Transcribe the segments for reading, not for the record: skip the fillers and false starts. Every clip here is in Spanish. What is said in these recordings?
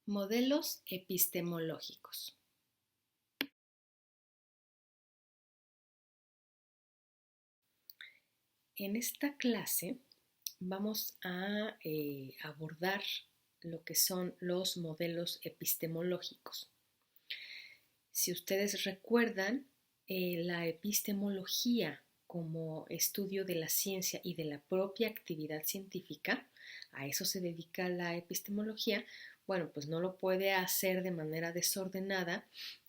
Modelos epistemológicos. En esta clase vamos a abordar lo que son los modelos epistemológicos. Si ustedes recuerdan, la epistemología como estudio de la ciencia y de la propia actividad científica, a eso se dedica la epistemología, bueno, pues no lo puede hacer de manera desordenada,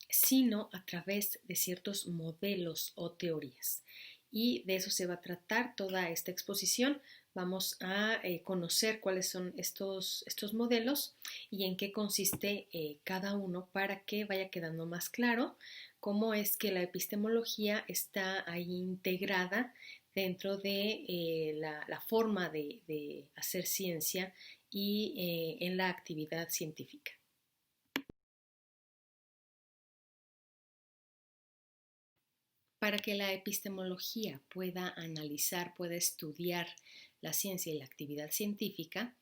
sino a través de ciertos modelos o teorías. Y de eso se va a tratar toda esta exposición. Vamos a conocer cuáles son estos modelos y en qué consiste cada uno para que vaya quedando más claro cómo es que la epistemología está ahí integrada dentro de la forma de hacer ciencia y en la actividad científica. Para que la epistemología pueda analizar, pueda estudiar la ciencia y la actividad científica,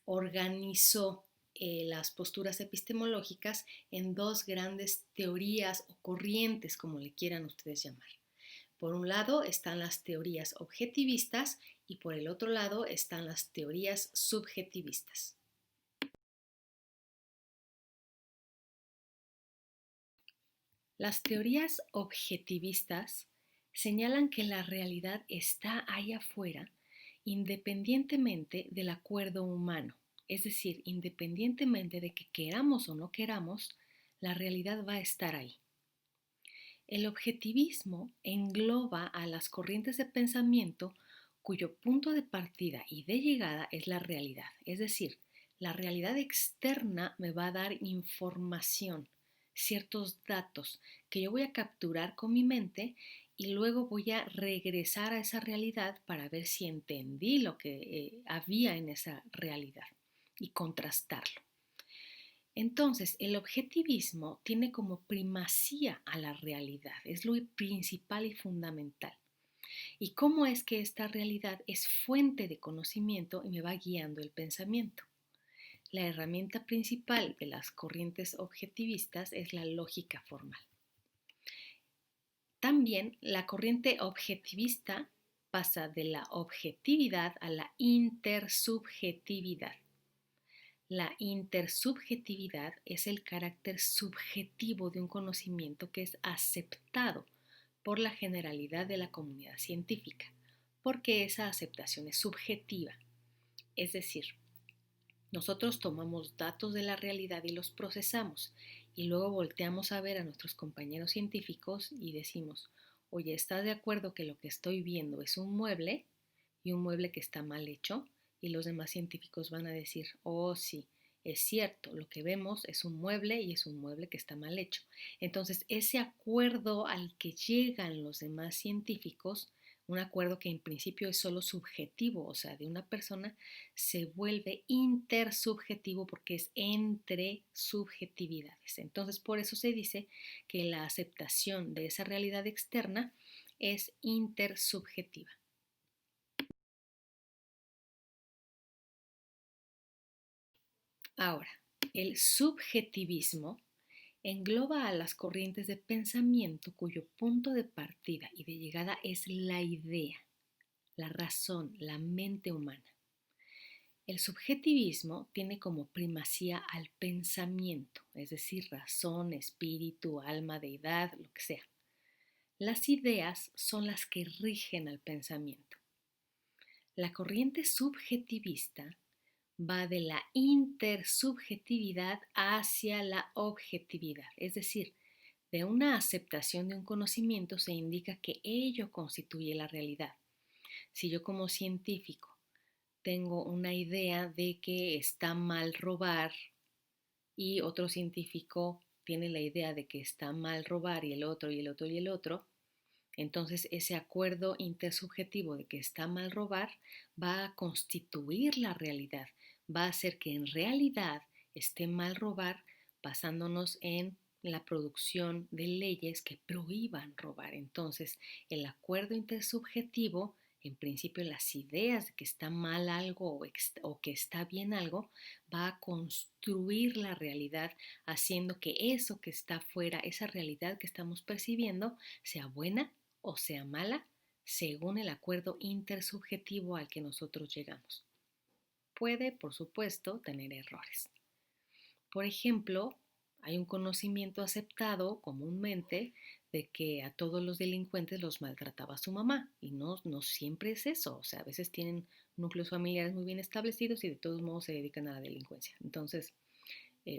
organizó las posturas epistemológicas en dos grandes teorías o corrientes, como le quieran ustedes llamar. Por un lado están las teorías objetivistas y por el otro lado están las teorías subjetivistas. Las teorías objetivistas señalan que la realidad está ahí afuera independientemente del acuerdo humano, es decir, independientemente de que queramos o no queramos, la realidad va a estar ahí. El objetivismo engloba a las corrientes de pensamiento cuyo punto de partida y de llegada es la realidad, es decir, la realidad externa me va a dar información, ciertos datos que yo voy a capturar con mi mente y luego voy a regresar a esa realidad para ver si entendí lo que había en esa realidad y contrastarlo. Entonces, el objetivismo tiene como primacía a la realidad, es lo principal y fundamental. ¿Y cómo es que esta realidad es fuente de conocimiento y me va guiando el pensamiento? La herramienta principal de las corrientes objetivistas es la lógica formal. También la corriente objetivista pasa de la objetividad a la intersubjetividad. La intersubjetividad es el carácter subjetivo de un conocimiento que es aceptado por la generalidad de la comunidad científica, porque esa aceptación es subjetiva. Es decir, nosotros tomamos datos de la realidad y los procesamos y luego volteamos a ver a nuestros compañeros científicos y decimos, oye, ¿estás de acuerdo que lo que estoy viendo es un mueble y un mueble que está mal hecho? Y los demás científicos van a decir, oh sí, es cierto, lo que vemos es un mueble y es un mueble que está mal hecho. Entonces, ese acuerdo al que llegan los demás científicos, un acuerdo que en principio es solo subjetivo, o sea, de una persona, se vuelve intersubjetivo porque es entre subjetividades. Entonces, por eso se dice que la aceptación de esa realidad externa es intersubjetiva. Ahora, el subjetivismo engloba a las corrientes de pensamiento cuyo punto de partida y de llegada es la idea, la razón, la mente humana. El subjetivismo tiene como primacía al pensamiento, es decir, razón, espíritu, alma, deidad, lo que sea. Las ideas son las que rigen al pensamiento. La corriente subjetivista va de la intersubjetividad hacia la objetividad, es decir, de una aceptación de un conocimiento se indica que ello constituye la realidad. Si yo como científico tengo una idea de que está mal robar y otro científico tiene la idea de que está mal robar y el otro y el otro y el otro, entonces ese acuerdo intersubjetivo de que está mal robar va a constituir la realidad, va a hacer que en realidad esté mal robar basándonos en la producción de leyes que prohíban robar. Entonces el acuerdo intersubjetivo en principio las ideas de que está mal algo o que está bien algo, va a construir la realidad haciendo que eso que está fuera, esa realidad que estamos percibiendo, sea buena o sea mala, según el acuerdo intersubjetivo al que nosotros llegamos. Puede, por supuesto, tener errores. Por ejemplo, hay un conocimiento aceptado comúnmente de que a todos los delincuentes los maltrataba su mamá y no siempre es eso, o sea, a veces tienen núcleos familiares muy bien establecidos y de todos modos se dedican a la delincuencia. Entonces,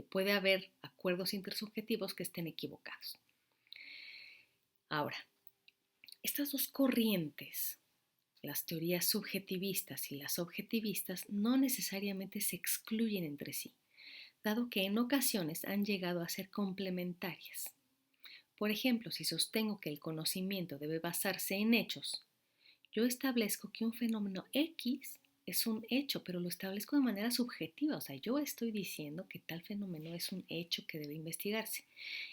puede haber acuerdos intersubjetivos que estén equivocados. Ahora, estas dos corrientes, las teorías subjetivistas y las objetivistas, no necesariamente se excluyen entre sí, dado que en ocasiones han llegado a ser complementarias. Por ejemplo, si sostengo que el conocimiento debe basarse en hechos, yo establezco que un fenómeno X es un hecho, pero lo establezco de manera subjetiva, o sea, yo estoy diciendo que tal fenómeno es un hecho que debe investigarse.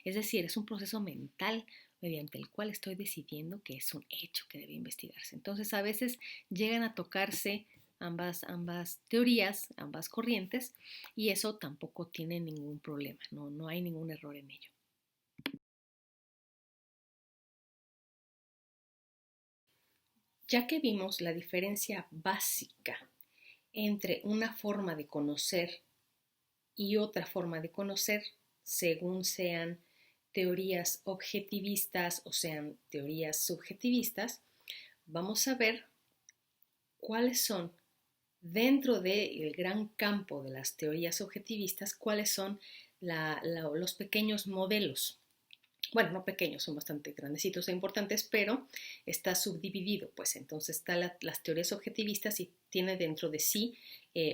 Es decir, es un proceso mental mediante el cual estoy decidiendo que es un hecho que debe investigarse. Entonces, a veces llegan a tocarse ambas teorías, ambas corrientes, y eso tampoco tiene ningún problema, no hay ningún error en ello. Ya que vimos la diferencia básica entre una forma de conocer y otra forma de conocer, según sean teorías objetivistas o sean teorías subjetivistas, vamos a ver cuáles son, dentro del gran campo de las teorías objetivistas, cuáles son los pequeños modelos. Bueno, no pequeños, son bastante grandecitos e importantes, pero está subdividido, pues entonces están las teorías objetivistas y tiene dentro de sí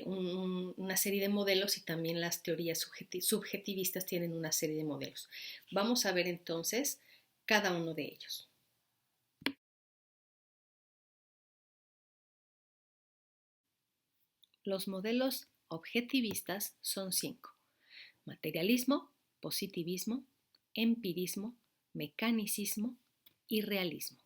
una serie de modelos, y también las teorías subjetivistas tienen una serie de modelos. Vamos a ver entonces cada uno de ellos. Los modelos objetivistas son 5: materialismo, positivismo, empirismo, mecanicismo y realismo.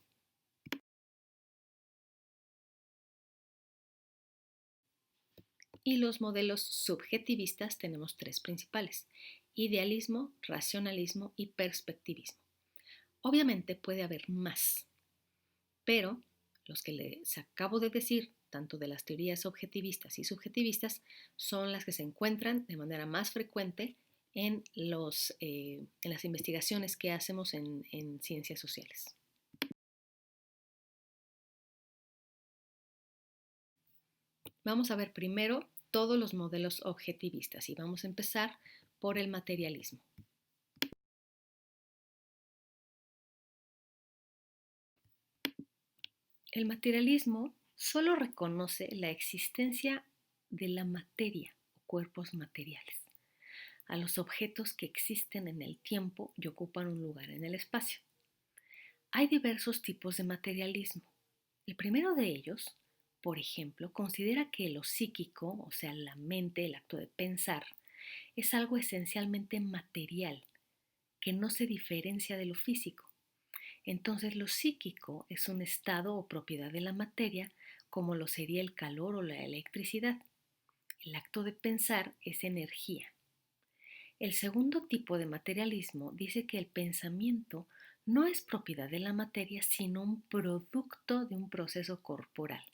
Y los modelos subjetivistas tenemos 3 principales: idealismo, racionalismo y perspectivismo. Obviamente puede haber más, pero los que les acabo de decir, tanto de las teorías objetivistas y subjetivistas, son las que se encuentran de manera más frecuente en las investigaciones que hacemos en ciencias sociales. Vamos a ver primero todos los modelos objetivistas y vamos a empezar por el materialismo. El materialismo solo reconoce la existencia de la materia o cuerpos materiales, a los objetos que existen en el tiempo y ocupan un lugar en el espacio. Hay diversos tipos de materialismo. El primero de ellos, por ejemplo, considera que lo psíquico, o sea, la mente, el acto de pensar, es algo esencialmente material, que no se diferencia de lo físico. Entonces lo psíquico es un estado o propiedad de la materia, como lo sería el calor o la electricidad. El acto de pensar es energía. El segundo tipo de materialismo dice que el pensamiento no es propiedad de la materia, sino un producto de un proceso corporal,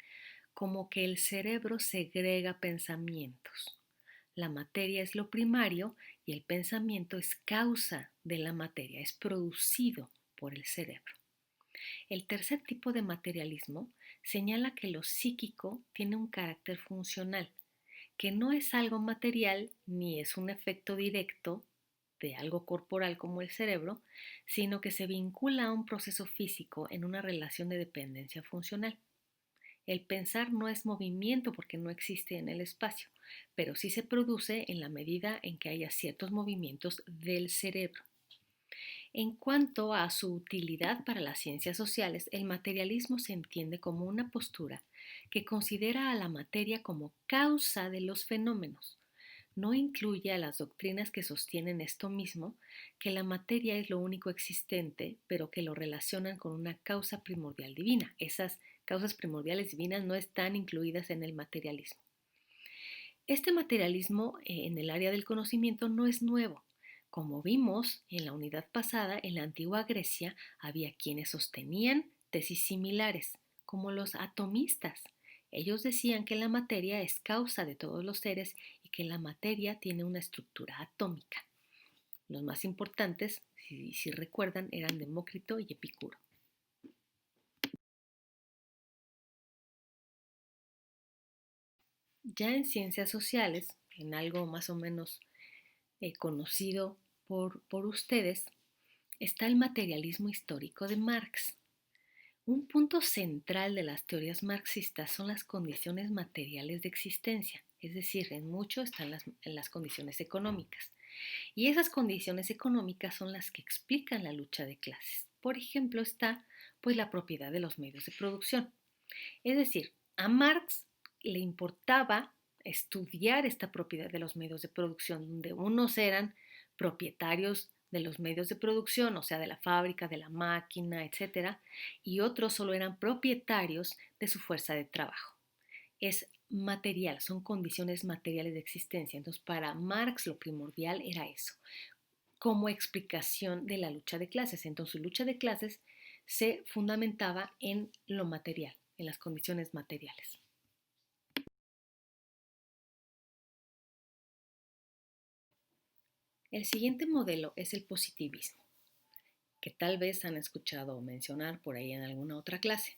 como que el cerebro segrega pensamientos. La materia es lo primario y el pensamiento es causa de la materia, es producido por el cerebro. El tercer tipo de materialismo señala que lo psíquico tiene un carácter funcional, que no es algo material ni es un efecto directo de algo corporal como el cerebro, sino que se vincula a un proceso físico en una relación de dependencia funcional. El pensar no es movimiento porque no existe en el espacio, pero sí se produce en la medida en que haya ciertos movimientos del cerebro. En cuanto a su utilidad para las ciencias sociales, el materialismo se entiende como una postura que considera a la materia como causa de los fenómenos. No incluye a las doctrinas que sostienen esto mismo, que la materia es lo único existente, pero que lo relacionan con una causa primordial divina. Esas causas primordiales divinas no están incluidas en el materialismo. Este materialismo en el área del conocimiento no es nuevo. Como vimos en la unidad pasada, en la antigua Grecia había quienes sostenían tesis similares, como los atomistas. Ellos decían que la materia es causa de todos los seres y que la materia tiene una estructura atómica. Los más importantes, si recuerdan, eran Demócrito y Epicuro. Ya en ciencias sociales, en algo más o menos conocido por ustedes, está el materialismo histórico de Marx. Un punto central de las teorías marxistas son las condiciones materiales de existencia, es decir, en mucho están en las condiciones económicas. Y esas condiciones económicas son las que explican la lucha de clases. Por ejemplo, está pues la propiedad de los medios de producción. Es decir, a Marx le importaba estudiar esta propiedad de los medios de producción, donde unos eran propietarios de los medios de producción, o sea, de la fábrica, de la máquina, etcétera, y otros solo eran propietarios de su fuerza de trabajo. Es material, son condiciones materiales de existencia. Entonces, para Marx lo primordial era eso, como explicación de la lucha de clases. Entonces, su lucha de clases se fundamentaba en lo material, en las condiciones materiales. El siguiente modelo es el positivismo, que tal vez han escuchado mencionar por ahí en alguna otra clase.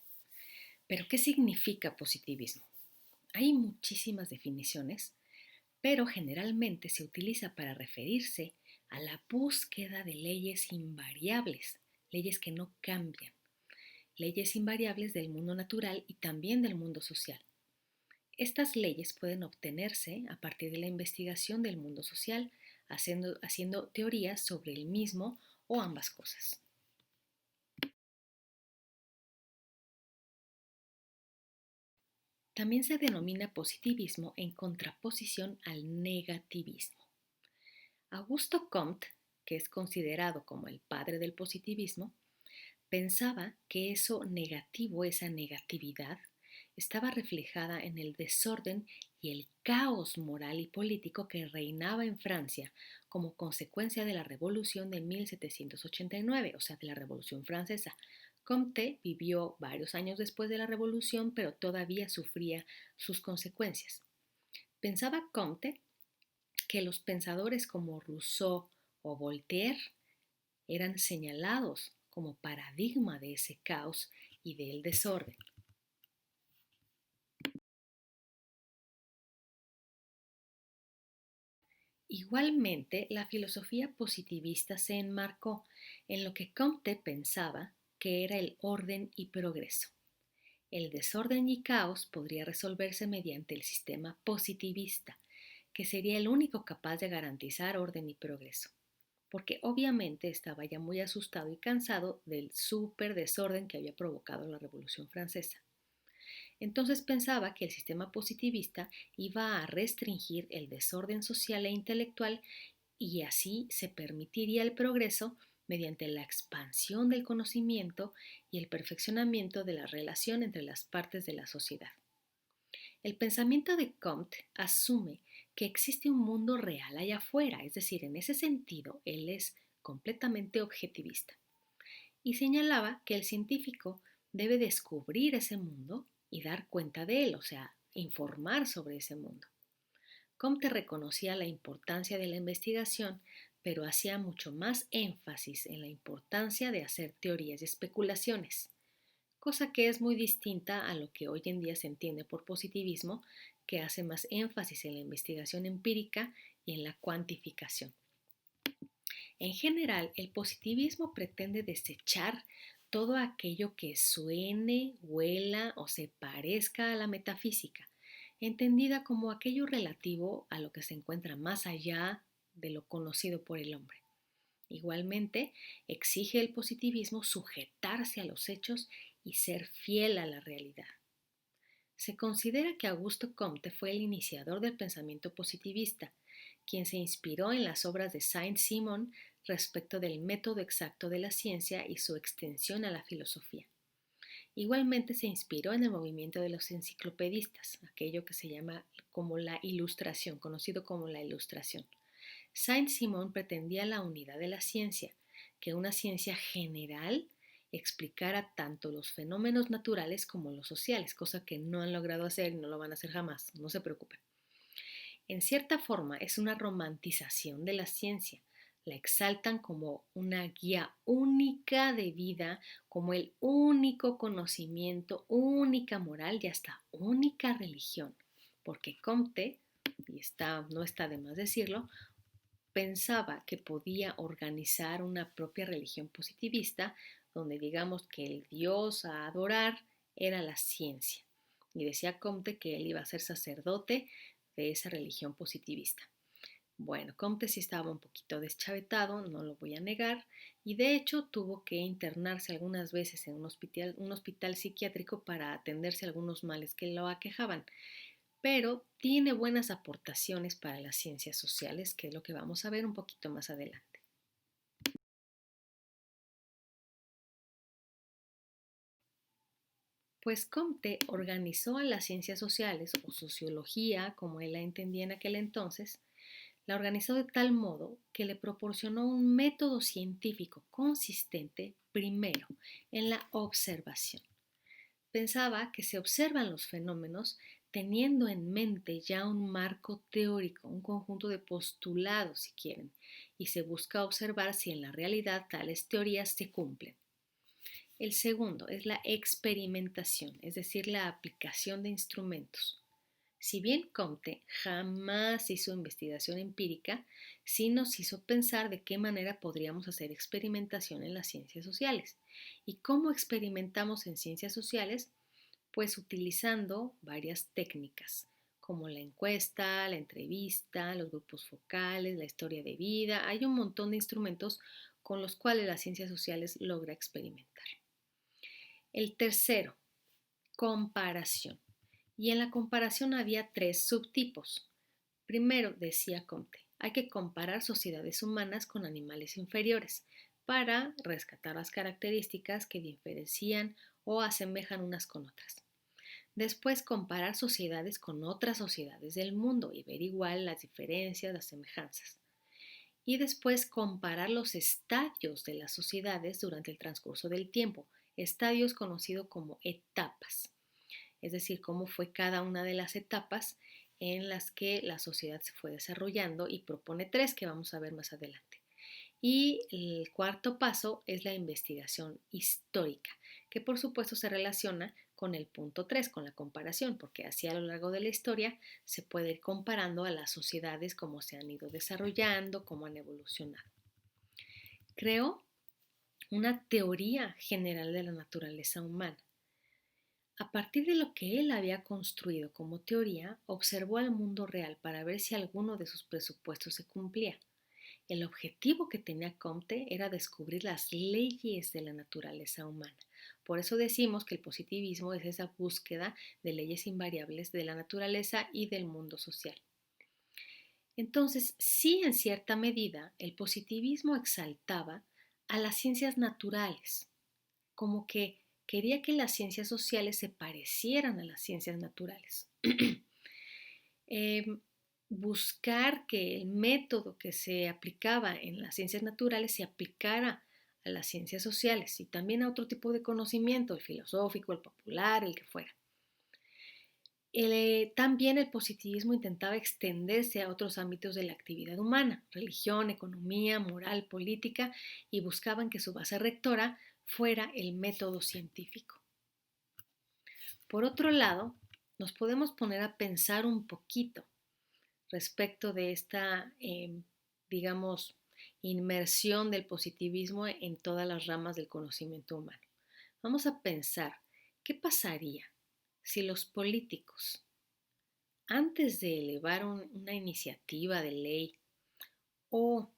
Pero, ¿qué significa positivismo? Hay muchísimas definiciones, pero generalmente se utiliza para referirse a la búsqueda de leyes invariables, leyes que no cambian, leyes invariables del mundo natural y también del mundo social. Estas leyes pueden obtenerse a partir de la investigación del mundo social, haciendo teorías sobre el mismo o ambas cosas. También se denomina positivismo en contraposición al negativismo. Augusto Comte, que es considerado como el padre del positivismo, pensaba que eso negativo, esa negatividad, estaba reflejada en el desorden y el caos moral y político que reinaba en Francia como consecuencia de la Revolución de 1789, o sea, de la Revolución Francesa. Comte vivió varios años después de la Revolución, pero todavía sufría sus consecuencias. Pensaba Comte que los pensadores como Rousseau o Voltaire eran señalados como paradigma de ese caos y del desorden. Igualmente, la filosofía positivista se enmarcó en lo que Comte pensaba que era el orden y progreso. El desorden y caos podría resolverse mediante el sistema positivista, que sería el único capaz de garantizar orden y progreso, porque obviamente estaba ya muy asustado y cansado del súper desorden que había provocado la Revolución Francesa. Entonces pensaba que el sistema positivista iba a restringir el desorden social e intelectual y así se permitiría el progreso mediante la expansión del conocimiento y el perfeccionamiento de la relación entre las partes de la sociedad. El pensamiento de Comte asume que existe un mundo real allá afuera, es decir, en ese sentido, él es completamente objetivista. Y señalaba que el científico debe descubrir ese mundo y dar cuenta de él, o sea, informar sobre ese mundo. Comte reconocía la importancia de la investigación, pero hacía mucho más énfasis en la importancia de hacer teorías y especulaciones, cosa que es muy distinta a lo que hoy en día se entiende por positivismo, que hace más énfasis en la investigación empírica y en la cuantificación. En general, el positivismo pretende desechar todo aquello que suene, huela o se parezca a la metafísica, entendida como aquello relativo a lo que se encuentra más allá de lo conocido por el hombre. Igualmente, exige el positivismo sujetarse a los hechos y ser fiel a la realidad. Se considera que Augusto Comte fue el iniciador del pensamiento positivista, quien se inspiró en las obras de Saint-Simon respecto del método exacto de la ciencia y su extensión a la filosofía. Igualmente se inspiró en el movimiento de los enciclopedistas, aquello que se llama como la Ilustración, conocido como la Ilustración. Saint-Simon pretendía la unidad de la ciencia, que una ciencia general explicara tanto los fenómenos naturales como los sociales, cosa que no han logrado hacer y no lo van a hacer jamás, no se preocupen. En cierta forma es una romantización de la ciencia. La exaltan como una guía única de vida, como el único conocimiento, única moral y hasta única religión. Porque Comte, no está de más decirlo, pensaba que podía organizar una propia religión positivista donde digamos que el Dios a adorar era la ciencia. Y decía Comte que él iba a ser sacerdote de esa religión positivista. Bueno, Comte sí estaba un poquito deschavetado, no lo voy a negar, y de hecho tuvo que internarse algunas veces en un hospital psiquiátrico para atenderse a algunos males que lo aquejaban, pero tiene buenas aportaciones para las ciencias sociales, que es lo que vamos a ver un poquito más adelante. Pues Comte organizó a las ciencias sociales, o sociología, como él la entendía en aquel entonces, la organizó de tal modo que le proporcionó un método científico consistente, primero, en la observación. Pensaba que se observan los fenómenos teniendo en mente ya un marco teórico, un conjunto de postulados, si quieren, y se busca observar si en la realidad tales teorías se cumplen. El segundo es la experimentación, es decir, la aplicación de instrumentos. Si bien Comte jamás hizo investigación empírica, sí nos hizo pensar de qué manera podríamos hacer experimentación en las ciencias sociales. ¿Y cómo experimentamos en ciencias sociales? Pues utilizando varias técnicas, como la encuesta, la entrevista, los grupos focales, la historia de vida. Hay un montón de instrumentos con los cuales las ciencias sociales logra experimentar. El tercero, comparación. Y en la comparación había tres subtipos. Primero, decía Comte, hay que comparar sociedades humanas con animales inferiores para rescatar las características que diferencian o asemejan unas con otras. Después, comparar sociedades con otras sociedades del mundo y ver igual las diferencias, las semejanzas. Y después, comparar los estadios de las sociedades durante el transcurso del tiempo, estadios conocidos como etapas, es decir, cómo fue cada una de las etapas en las que la sociedad se fue desarrollando, y propone tres que vamos a ver más adelante. Y el cuarto paso es la investigación histórica, que por supuesto se relaciona con el punto 3, con la comparación, porque así a lo largo de la historia se puede ir comparando a las sociedades, cómo se han ido desarrollando, cómo han evolucionado. Creó una teoría general de la naturaleza humana. A partir de lo que él había construido como teoría, observó al mundo real para ver si alguno de sus presupuestos se cumplía. El objetivo que tenía Comte era descubrir las leyes de la naturaleza humana. Por eso decimos que el positivismo es esa búsqueda de leyes invariables de la naturaleza y del mundo social. Entonces, sí, en cierta medida, el positivismo exaltaba a las ciencias naturales, como que quería que las ciencias sociales se parecieran a las ciencias naturales. eh, Buscar que el método que se aplicaba en las ciencias naturales se aplicara a las ciencias sociales y también a otro tipo de conocimiento, el filosófico, el popular, el que fuera. También el positivismo intentaba extenderse a otros ámbitos de la actividad humana, religión, economía, moral, política, y buscaban que su base rectora fuera el método científico. Por otro lado, nos podemos poner a pensar un poquito respecto de esta, digamos, inmersión del positivismo en todas las ramas del conocimiento humano. Vamos a pensar, ¿qué pasaría si los políticos, antes de elevar una iniciativa de ley o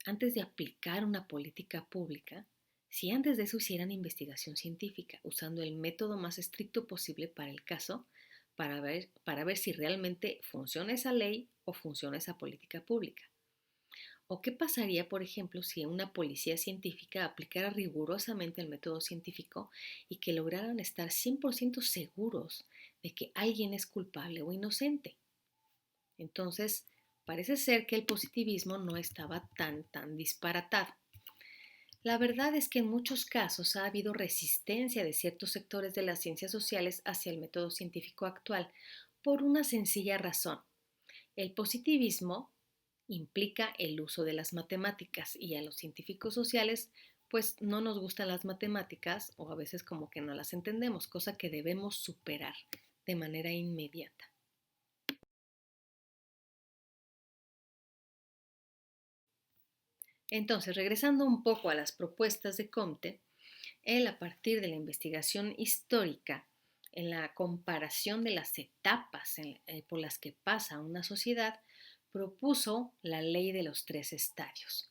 antes de aplicar una política pública, si antes de eso hicieran investigación científica, usando el método más estricto posible para el caso, para ver si realmente funciona esa ley o funciona esa política pública? ¿O qué pasaría, por ejemplo, si una policía científica aplicara rigurosamente el método científico y que lograran estar 100% seguros de que alguien es culpable o inocente? Entonces, parece ser que el positivismo no estaba tan disparatado. La verdad es que en muchos casos ha habido resistencia de ciertos sectores de las ciencias sociales hacia el método científico actual por una sencilla razón. El positivismo implica el uso de las matemáticas y a los científicos sociales pues no nos gustan las matemáticas o a veces como que no las entendemos, cosa que debemos superar de manera inmediata. Entonces, regresando un poco a las propuestas de Comte, él a partir de la investigación histórica, en la comparación de las etapas por las que pasa una sociedad, propuso la ley de los tres estadios.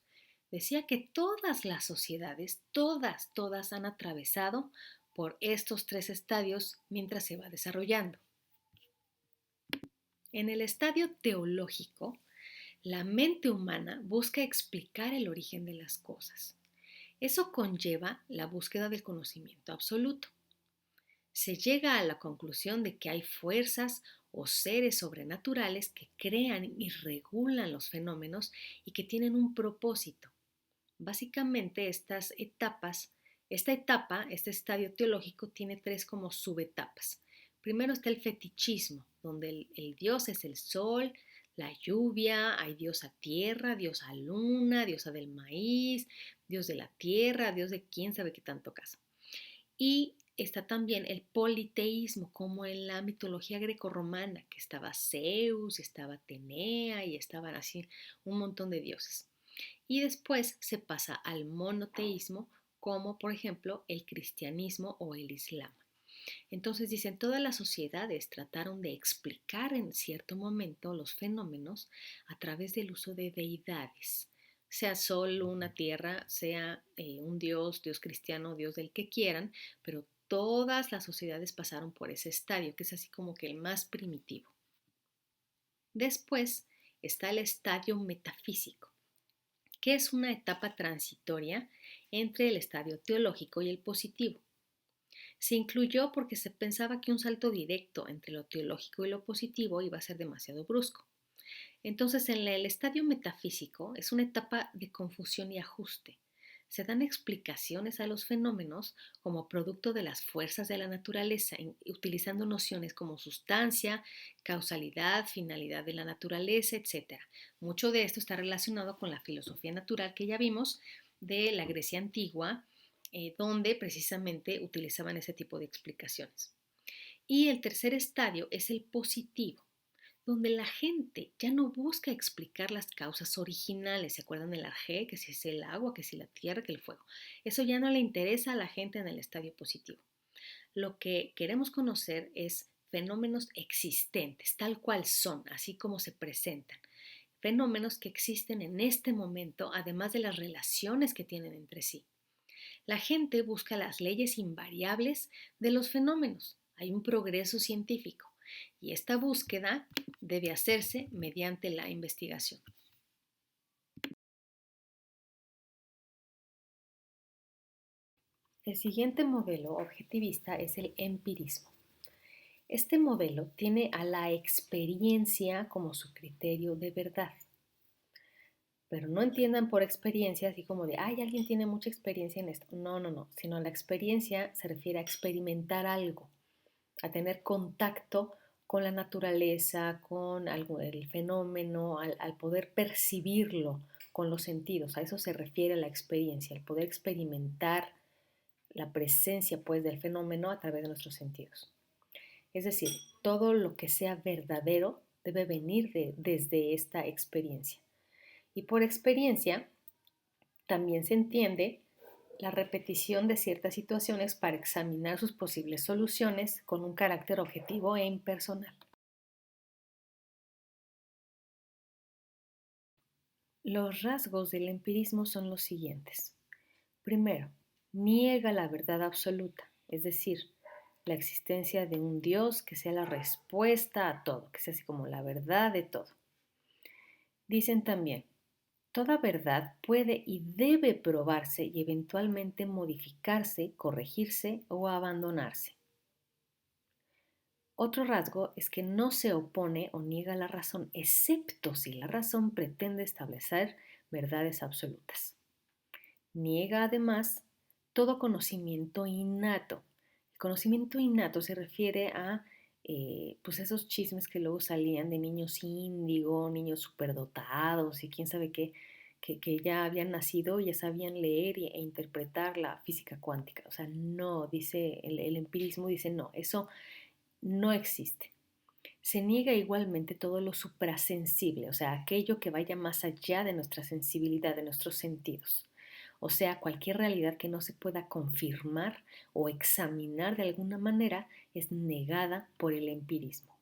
Decía que todas las sociedades, todas han atravesado por estos tres estadios mientras se va desarrollando. En el estadio teológico, la mente humana busca explicar el origen de las cosas. Eso conlleva la búsqueda del conocimiento absoluto. Se llega a la conclusión de que hay fuerzas o seres sobrenaturales que crean y regulan los fenómenos y que tienen un propósito. Básicamente este estadio teológico tiene tres como subetapas. Primero está el fetichismo, donde el dios es el sol, la lluvia, hay diosa tierra, diosa luna, diosa del maíz, dios de la tierra, dios de quién sabe qué tanto caso. Y está también el politeísmo, como en la mitología grecorromana, que estaba Zeus, estaba Atenea y estaban así un montón de dioses. Y después se pasa al monoteísmo, como por ejemplo el cristianismo o el islam. Entonces dicen, todas las sociedades trataron de explicar en cierto momento los fenómenos a través del uso de deidades, sea sol, luna, tierra, sea un dios cristiano, dios del que quieran, pero todas las sociedades pasaron por ese estadio, que es así como que el más primitivo. Después está el estadio metafísico, que es una etapa transitoria entre el estadio teológico y el positivo. Se incluyó porque se pensaba que un salto directo entre lo teológico y lo positivo iba a ser demasiado brusco. Entonces, en el estadio metafísico es una etapa de confusión y ajuste. Se dan explicaciones a los fenómenos como producto de las fuerzas de la naturaleza, utilizando nociones como sustancia, causalidad, finalidad de la naturaleza, etc. Mucho de esto está relacionado con la filosofía natural que ya vimos de la Grecia antigua, donde precisamente utilizaban ese tipo de explicaciones. Y el tercer estadio es el positivo, donde la gente ya no busca explicar las causas originales. ¿Se acuerdan de la G? Que si es el agua, que si la tierra, que el fuego. Eso ya no le interesa a la gente en el estadio positivo. Lo que queremos conocer es fenómenos existentes, tal cual son, así como se presentan. Fenómenos que existen en este momento, además de las relaciones que tienen entre sí. La gente busca las leyes invariables de los fenómenos. Hay un progreso científico y esta búsqueda debe hacerse mediante la investigación. El siguiente modelo objetivista es el empirismo. Este modelo tiene a la experiencia como su criterio de verdad. Pero no entiendan por experiencia así como de, ay, alguien tiene mucha experiencia en esto. No, sino la experiencia se refiere a experimentar algo, a tener contacto con la naturaleza, con algo, el fenómeno, al poder percibirlo con los sentidos. A eso se refiere la experiencia, el poder experimentar la presencia pues del fenómeno a través de nuestros sentidos. Es decir, todo lo que sea verdadero debe venir desde esta experiencia. Y por experiencia también se entiende la repetición de ciertas situaciones para examinar sus posibles soluciones con un carácter objetivo e impersonal. Los rasgos del empirismo son los siguientes. Primero, niega la verdad absoluta, es decir, la existencia de un Dios que sea la respuesta a todo, que sea así como la verdad de todo. Dicen también, Toda verdad puede y debe probarse y eventualmente modificarse, corregirse o abandonarse. Otro rasgo es que no se opone o niega la razón, excepto si la razón pretende establecer verdades absolutas. Niega además todo conocimiento innato. El conocimiento innato se refiere a pues esos chismes que luego salían de niños índigo, niños superdotados y quién sabe qué, que ya habían nacido, ya sabían leer e interpretar la física cuántica. O sea, no, dice el empirismo, dice no, eso no existe. Se niega igualmente todo lo suprasensible, o sea, aquello que vaya más allá de nuestra sensibilidad, de nuestros sentidos. O sea, cualquier realidad que no se pueda confirmar o examinar de alguna manera es negada por el empirismo.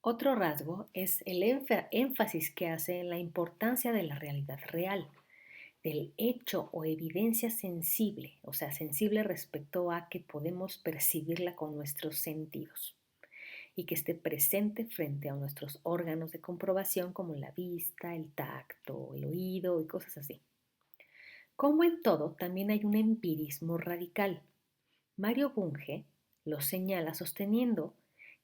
Otro rasgo es el énfasis que hace en la importancia de la realidad real, del hecho o evidencia sensible, o sea, sensible respecto a que podemos percibirla con nuestros sentidos y que esté presente frente a nuestros órganos de comprobación como la vista, el tacto, el oído y cosas así. Como en todo, también hay un empirismo radical. Mario Bunge lo señala sosteniendo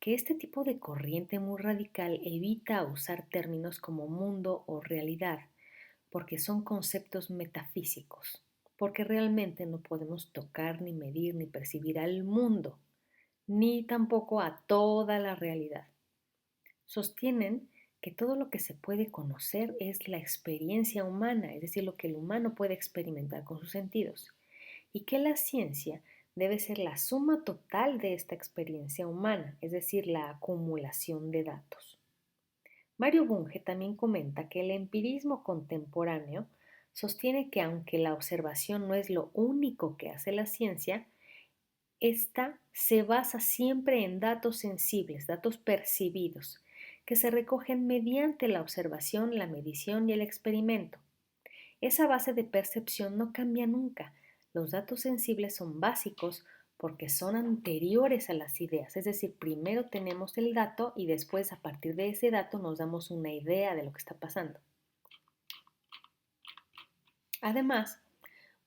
que este tipo de corriente muy radical evita usar términos como mundo o realidad porque son conceptos metafísicos, porque realmente no podemos tocar ni medir ni percibir al mundo, ni tampoco a toda la realidad. Sostienen que todo lo que se puede conocer es la experiencia humana, es decir, lo que el humano puede experimentar con sus sentidos, y que la ciencia debe ser la suma total de esta experiencia humana, es decir, la acumulación de datos. Mario Bunge también comenta que el empirismo contemporáneo sostiene que aunque la observación no es lo único que hace la ciencia, esta se basa siempre en datos sensibles, datos percibidos, que se recogen mediante la observación, la medición y el experimento. Esa base de percepción no cambia nunca. Los datos sensibles son básicos porque son anteriores a las ideas, es decir, primero tenemos el dato y después a partir de ese dato nos damos una idea de lo que está pasando. Además,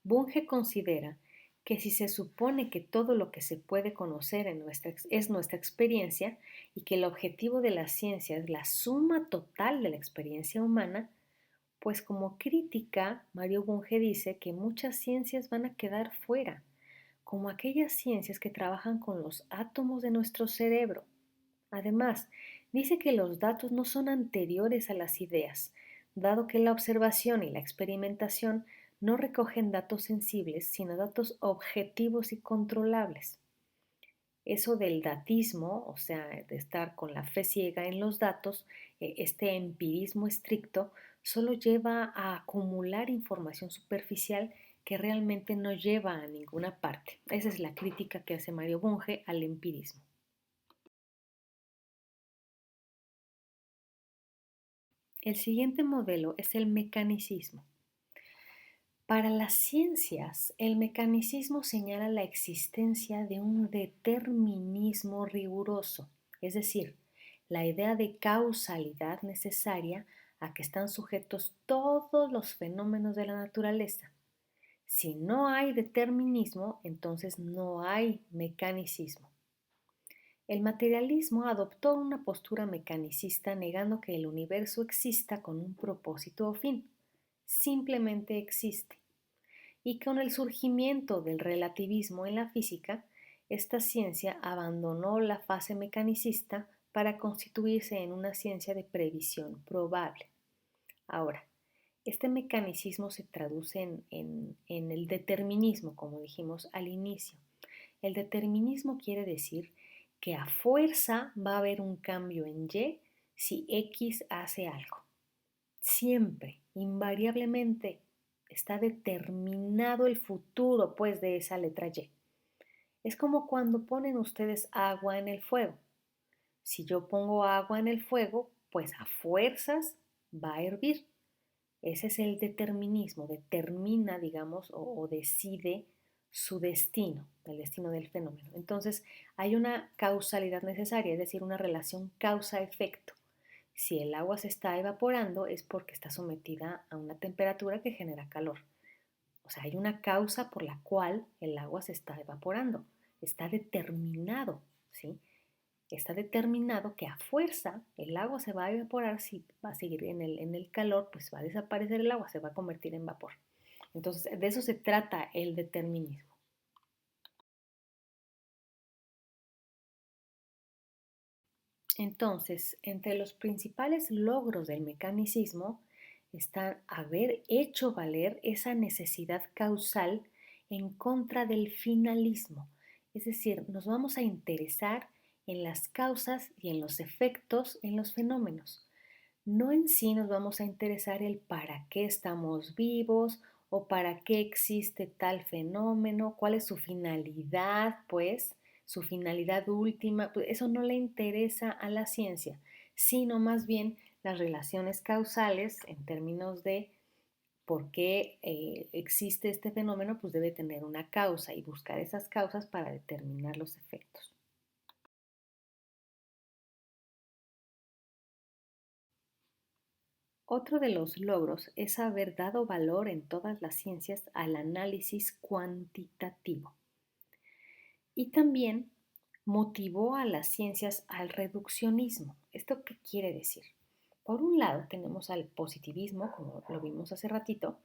Bunge considera que si se supone que todo lo que se puede conocer es nuestra experiencia y que el objetivo de la ciencia es la suma total de la experiencia humana, pues como crítica, Mario Bunge dice que muchas ciencias van a quedar fuera, como aquellas ciencias que trabajan con los átomos de nuestro cerebro. Además, dice que los datos no son anteriores a las ideas, dado que la observación y la experimentación no recogen datos sensibles, sino datos objetivos y controlables. Eso del datismo, o sea, de estar con la fe ciega en los datos, este empirismo estricto, solo lleva a acumular información superficial que realmente no lleva a ninguna parte. Esa es la crítica que hace Mario Bunge al empirismo. El siguiente modelo es el mecanicismo. Para las ciencias, el mecanicismo señala la existencia de un determinismo riguroso, es decir, la idea de causalidad necesaria a que están sujetos todos los fenómenos de la naturaleza. Si no hay determinismo, entonces no hay mecanicismo. El materialismo adoptó una postura mecanicista negando que el universo exista con un propósito o fin. Simplemente existe. Y con el surgimiento del relativismo en la física, esta ciencia abandonó la fase mecanicista para constituirse en una ciencia de previsión probable. Ahora, este mecanicismo se traduce en el determinismo, como dijimos al inicio. El determinismo quiere decir que a fuerza va a haber un cambio en Y si X hace algo. Siempre, invariablemente, está determinado el futuro, pues, de esa letra Y. Es como cuando ponen ustedes agua en el fuego. Si yo pongo agua en el fuego, pues a fuerzas va a hervir. Ese es el determinismo, determina, digamos, o decide su destino, el destino del fenómeno. Entonces, hay una causalidad necesaria, es decir, una relación causa-efecto. Si el agua se está evaporando es porque está sometida a una temperatura que genera calor. O sea, hay una causa por la cual el agua se está evaporando. Está determinado, ¿sí? Está determinado que a fuerza el agua se va a evaporar, si va a seguir en el calor, pues va a desaparecer el agua, se va a convertir en vapor. Entonces, de eso se trata el determinismo. Entonces, entre los principales logros del mecanicismo están haber hecho valer esa necesidad causal en contra del finalismo. Es decir, nos vamos a interesar en las causas y en los efectos en los fenómenos. No en sí nos vamos a interesar el para qué estamos vivos o para qué existe tal fenómeno, cuál es su finalidad, pues, su finalidad última, pues eso no le interesa a la ciencia, sino más bien las relaciones causales en términos de por qué existe este fenómeno, pues debe tener una causa y buscar esas causas para determinar los efectos. Otro de los logros es haber dado valor en todas las ciencias al análisis cuantitativo y también motivó a las ciencias al reduccionismo. ¿Esto qué quiere decir? Por un lado tenemos al positivismo, como lo vimos hace ratito,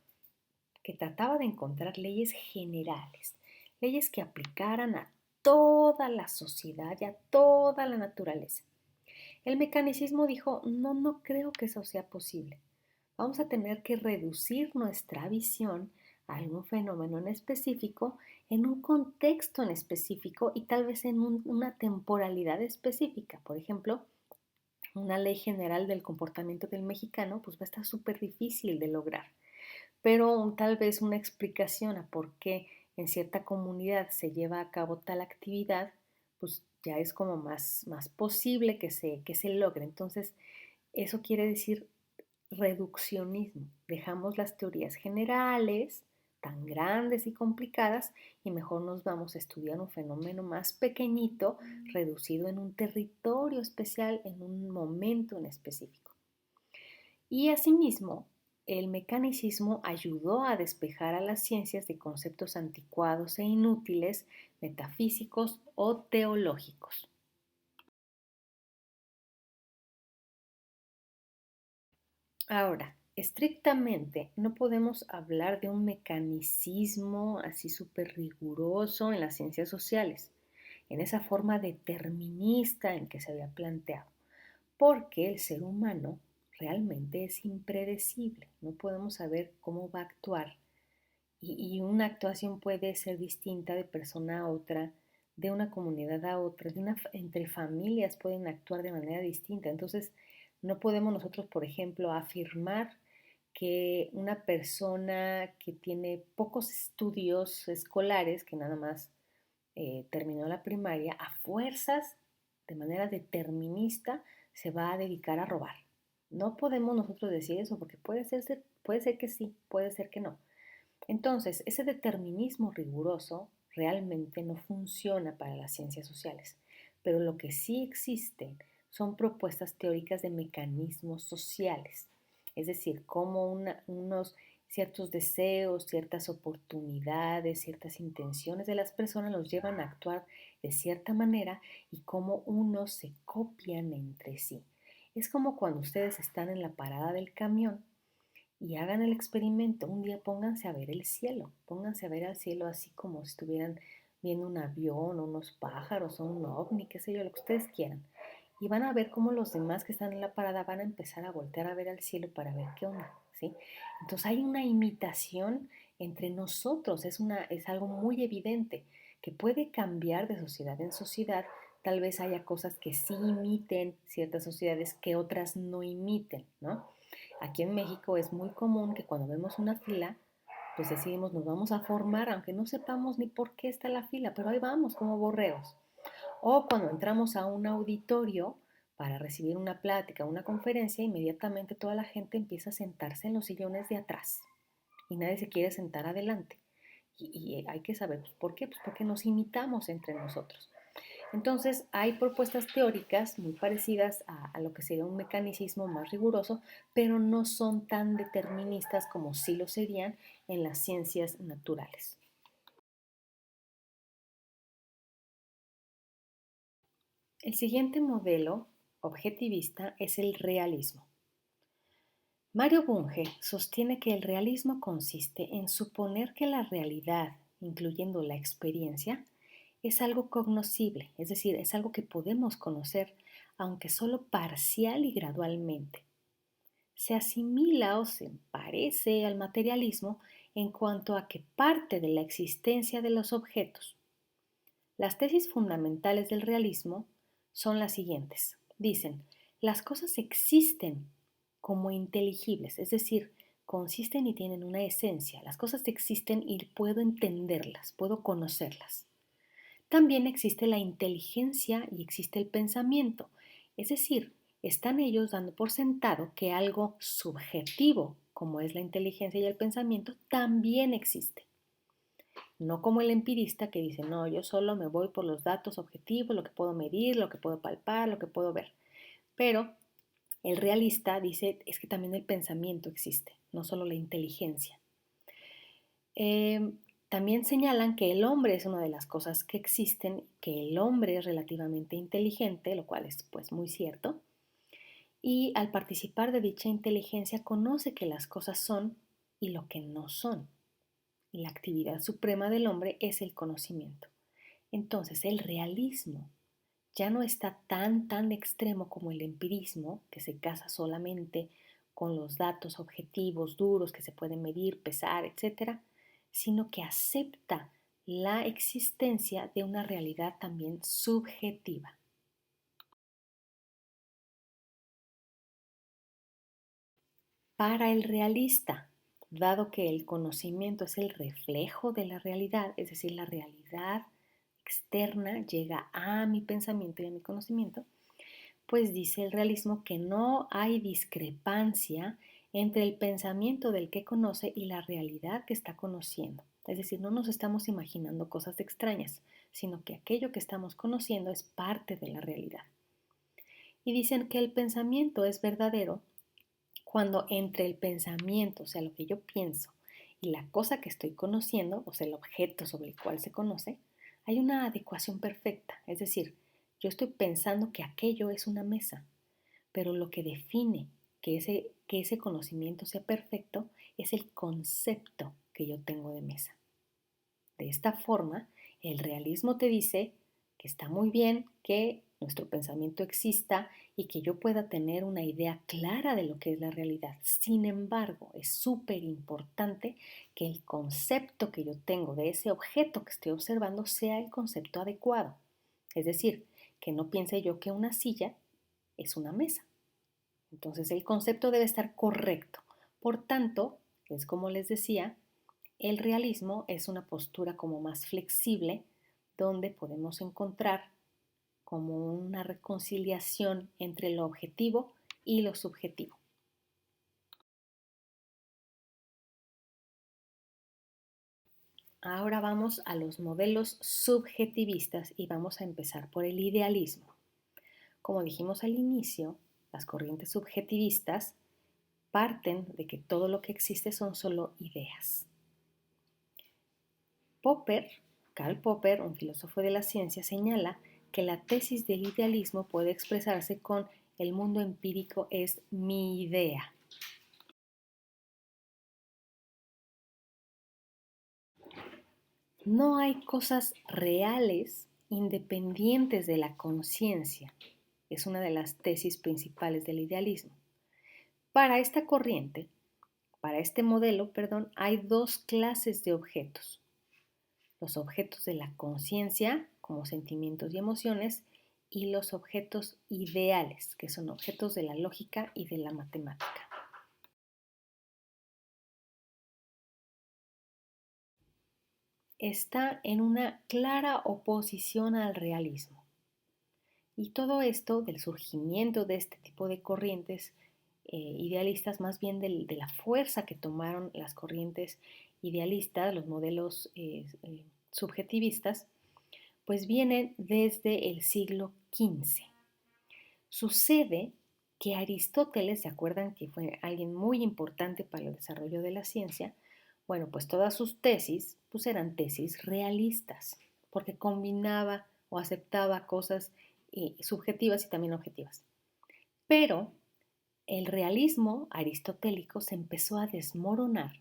que trataba de encontrar leyes generales, leyes que aplicaran a toda la sociedad y a toda la naturaleza. El mecanicismo dijo, no, no creo que eso sea posible. Vamos a tener que reducir nuestra visión a algún fenómeno en específico, en un contexto en específico y tal vez en una temporalidad específica. Por ejemplo, una ley general del comportamiento del mexicano, pues va a estar súper difícil de lograr. Pero tal vez una explicación a por qué en cierta comunidad se lleva a cabo tal actividad, pues ya es como más posible que se logre. Entonces, eso quiere decir reduccionismo. Dejamos las teorías generales tan grandes y complicadas y mejor nos vamos a estudiar un fenómeno más pequeñito, reducido en un territorio especial, en un momento en específico. Y asimismo, el mecanicismo ayudó a despejar a las ciencias de conceptos anticuados e inútiles, metafísicos o teológicos. Ahora, estrictamente no podemos hablar de un mecanicismo así súper riguroso en las ciencias sociales, en esa forma determinista en que se había planteado, porque el ser humano realmente es impredecible, no podemos saber cómo va a actuar y una actuación puede ser distinta de persona a otra, de una comunidad a otra, entre familias pueden actuar de manera distinta. Entonces, no podemos nosotros, por ejemplo, afirmar que una persona que tiene pocos estudios escolares, que nada más terminó la primaria, a fuerzas, de manera determinista, se va a dedicar a robar. No podemos nosotros decir eso porque puede ser que sí, puede ser que no. Entonces, ese determinismo riguroso realmente no funciona para las ciencias sociales, pero lo que sí existen son propuestas teóricas de mecanismos sociales, es decir, cómo unos ciertos deseos, ciertas oportunidades, ciertas intenciones de las personas los llevan a actuar de cierta manera y cómo unos se copian entre sí. Es como cuando ustedes están en la parada del camión y hagan el experimento. Un día pónganse a ver el cielo, pónganse a ver al cielo así como si estuvieran viendo un avión o unos pájaros o un ovni, qué sé yo, lo que ustedes quieran. Y van a ver cómo los demás que están en la parada van a empezar a voltear a ver al cielo para ver qué onda, ¿sí? Entonces hay una imitación entre nosotros, es algo muy evidente que puede cambiar de sociedad en sociedad. Tal vez haya cosas que sí imiten ciertas sociedades que otras no imiten, ¿no? Aquí en México es muy común que cuando vemos una fila, pues decidimos nos vamos a formar, aunque no sepamos ni por qué está la fila, pero ahí vamos como borreos. O cuando entramos a un auditorio para recibir una plática, una conferencia, inmediatamente toda la gente empieza a sentarse en los sillones de atrás y nadie se quiere sentar adelante. Y hay que saber por qué, pues porque nos imitamos entre nosotros. Entonces, hay propuestas teóricas muy parecidas a lo que sería un mecanicismo más riguroso, pero no son tan deterministas como sí lo serían en las ciencias naturales. El siguiente modelo objetivista es el realismo. Mario Bunge sostiene que el realismo consiste en suponer que la realidad, incluyendo la experiencia, es algo cognoscible, es decir, es algo que podemos conocer, aunque solo parcial y gradualmente. Se asimila o se parece al materialismo en cuanto a que parte de la existencia de los objetos. Las tesis fundamentales del realismo son las siguientes. Dicen, las cosas existen como inteligibles, es decir, consisten y tienen una esencia. Las cosas existen y puedo entenderlas, puedo conocerlas. También existe la inteligencia y existe el pensamiento, es decir, están ellos dando por sentado que algo subjetivo, como es la inteligencia y el pensamiento, también existe. No como el empirista que dice, no, yo solo me voy por los datos objetivos, lo que puedo medir, lo que puedo palpar, lo que puedo ver. Pero el realista dice, es que también el pensamiento existe, no solo la inteligencia. También señalan que el hombre es una de las cosas que existen, que el hombre es relativamente inteligente, lo cual es pues muy cierto, y al participar de dicha inteligencia conoce que las cosas son y lo que no son. Y la actividad suprema del hombre es el conocimiento. Entonces el realismo ya no está tan extremo como el empirismo, que se casa solamente con los datos objetivos duros que se pueden medir, pesar, etcétera, sino que acepta la existencia de una realidad también subjetiva. Para el realista, dado que el conocimiento es el reflejo de la realidad, es decir, la realidad externa llega a mi pensamiento y a mi conocimiento, pues dice el realismo que no hay discrepancia entre el pensamiento del que conoce y la realidad que está conociendo. Es decir, no nos estamos imaginando cosas extrañas, sino que aquello que estamos conociendo es parte de la realidad. Y dicen que el pensamiento es verdadero cuando entre el pensamiento, o sea, lo que yo pienso, y la cosa que estoy conociendo, o sea, el objeto sobre el cual se conoce, hay una adecuación perfecta. Es decir, yo estoy pensando que aquello es una mesa, pero lo que define que ese conocimiento sea perfecto es el concepto que yo tengo de mesa. De esta forma, el realismo te dice que está muy bien que nuestro pensamiento exista y que yo pueda tener una idea clara de lo que es la realidad. Sin embargo, es súper importante que el concepto que yo tengo de ese objeto que estoy observando sea el concepto adecuado. Es decir, que no piense yo que una silla es una mesa. Entonces el concepto debe estar correcto. Por tanto, es como les decía, el realismo es una postura como más flexible donde podemos encontrar como una reconciliación entre lo objetivo y lo subjetivo. Ahora vamos a los modelos subjetivistas y vamos a empezar por el idealismo. Como dijimos al inicio, las corrientes subjetivistas parten de que todo lo que existe son solo ideas. Popper, Karl Popper, un filósofo de la ciencia, señala que la tesis del idealismo puede expresarse con el mundo empírico es mi idea. No hay cosas reales independientes de la conciencia. Es una de las tesis principales del idealismo. Para esta corriente, para este modelo, perdón, hay dos clases de objetos. Los objetos de la conciencia, como sentimientos y emociones, y los objetos ideales, que son objetos de la lógica y de la matemática. Está en una clara oposición al realismo. Y todo esto del surgimiento de este tipo de corrientes idealistas, más bien de la fuerza que tomaron las corrientes idealistas, los modelos subjetivistas, pues vienen desde el siglo XV. Sucede que Aristóteles, ¿se acuerdan que fue alguien muy importante para el desarrollo de la ciencia? Bueno, pues todas sus tesis pues eran tesis realistas, porque combinaba o aceptaba cosas subjetivas y también objetivas. Pero el realismo aristotélico se empezó a desmoronar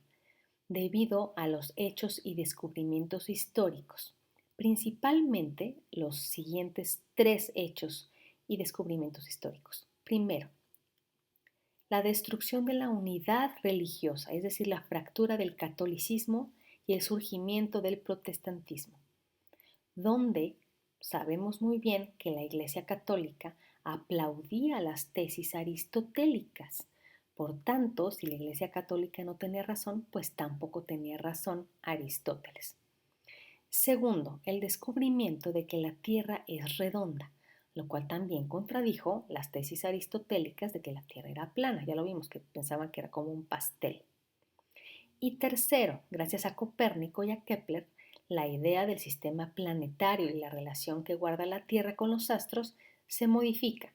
debido a los hechos y descubrimientos históricos, principalmente los siguientes tres hechos y descubrimientos históricos. Primero, la destrucción de la unidad religiosa, es decir, la fractura del catolicismo y el surgimiento del protestantismo, donde sabemos muy bien que la Iglesia Católica aplaudía las tesis aristotélicas. Por tanto, si la Iglesia Católica no tenía razón, pues tampoco tenía razón Aristóteles. Segundo, el descubrimiento de que la Tierra es redonda, lo cual también contradijo las tesis aristotélicas de que la Tierra era plana. Ya lo vimos, que pensaban que era como un pastel. Y tercero, gracias a Copérnico y a Kepler, la idea del sistema planetario y la relación que guarda la Tierra con los astros se modifica.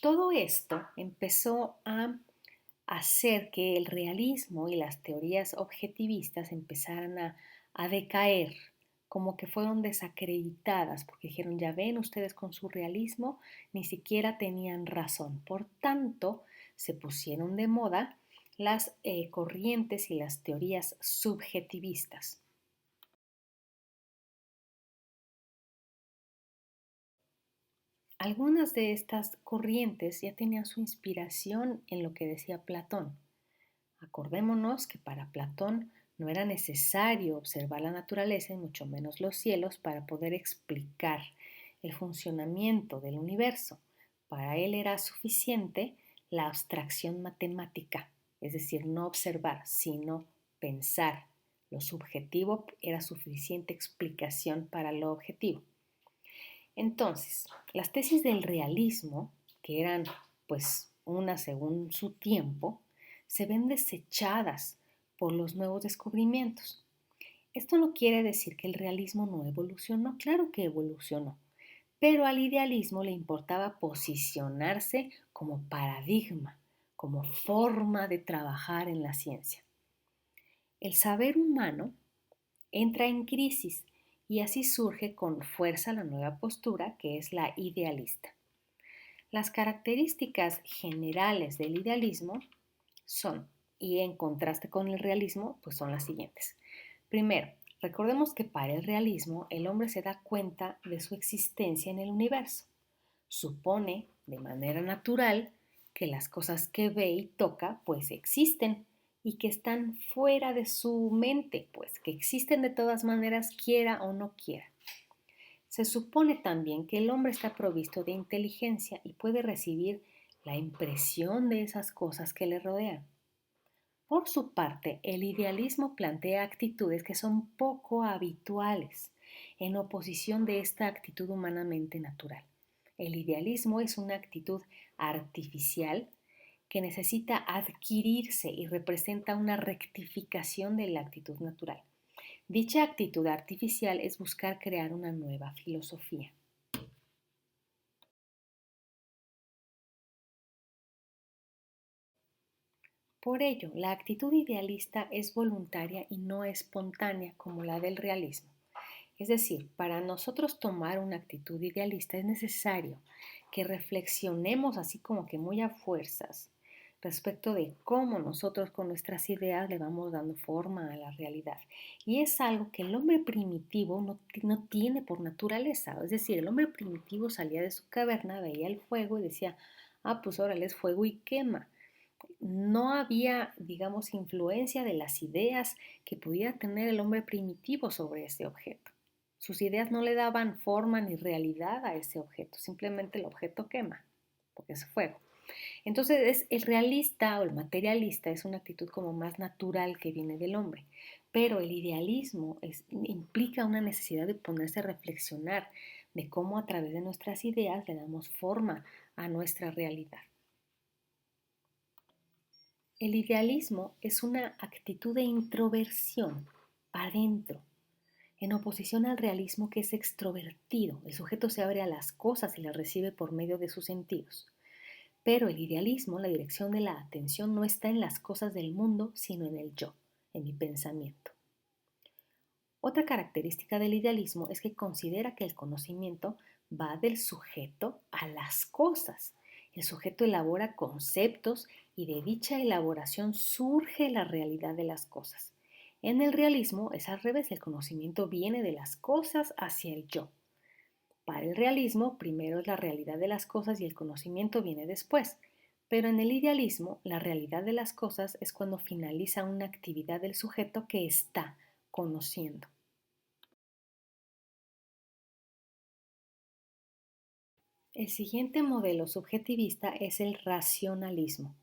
Todo esto empezó a hacer que el realismo y las teorías objetivistas empezaran a decaer, como que fueron desacreditadas, porque dijeron, ya ven ustedes con su realismo, ni siquiera tenían razón. Por tanto, se pusieron de moda las corrientes y las teorías subjetivistas. Algunas de estas corrientes ya tenían su inspiración en lo que decía Platón. Acordémonos que para Platón no era necesario observar la naturaleza y mucho menos los cielos para poder explicar el funcionamiento del universo. Para él era suficiente la abstracción matemática, es decir, no observar, sino pensar. Lo subjetivo era suficiente explicación para lo objetivo. Entonces, las tesis del realismo, que eran pues una según su tiempo, se ven desechadas por los nuevos descubrimientos. Esto no quiere decir que el realismo no evolucionó, claro que evolucionó, pero al idealismo le importaba posicionarse como paradigma, como forma de trabajar en la ciencia. El saber humano entra en crisis y así surge con fuerza la nueva postura que es la idealista. Las características generales del idealismo son, y en contraste con el realismo, pues son las siguientes. Primero, recordemos que para el realismo el hombre se da cuenta de su existencia en el universo. Supone de manera natural que las cosas que ve y toca pues existen y que están fuera de su mente, pues que existen de todas maneras quiera o no quiera. Se supone también que el hombre está provisto de inteligencia y puede recibir la impresión de esas cosas que le rodean. Por su parte, el idealismo plantea actitudes que son poco habituales, en oposición de esta actitud humanamente natural. El idealismo es una actitud artificial que necesita adquirirse y representa una rectificación de la actitud natural. Dicha actitud artificial es buscar crear una nueva filosofía. Por ello, la actitud idealista es voluntaria y no espontánea como la del realismo. Es decir, para nosotros tomar una actitud idealista es necesario que reflexionemos así como que muy a fuerzas respecto de cómo nosotros con nuestras ideas le vamos dando forma a la realidad. Y es algo que el hombre primitivo no tiene por naturaleza. Es decir, el hombre primitivo salía de su caverna, veía el fuego y decía, ah, pues órale, es fuego y quema. No había, digamos, influencia de las ideas que pudiera tener el hombre primitivo sobre ese objeto. Sus ideas no le daban forma ni realidad a ese objeto, simplemente el objeto quema, porque es fuego. Entonces, el realista o el materialista es una actitud como más natural que viene del hombre, pero el idealismo implica una necesidad de ponerse a reflexionar de cómo a través de nuestras ideas le damos forma a nuestra realidad. El idealismo es una actitud de introversión para adentro, en oposición al realismo que es extrovertido. El sujeto se abre a las cosas y las recibe por medio de sus sentidos. Pero el idealismo, la dirección de la atención, no está en las cosas del mundo, sino en el yo, en mi pensamiento. Otra característica del idealismo es que considera que el conocimiento va del sujeto a las cosas. El sujeto elabora conceptos y de dicha elaboración surge la realidad de las cosas. En el realismo es al revés, el conocimiento viene de las cosas hacia el yo. Para el realismo, primero es la realidad de las cosas y el conocimiento viene después. Pero en el idealismo, la realidad de las cosas es cuando finaliza una actividad del sujeto que está conociendo. El siguiente modelo subjetivista es el racionalismo.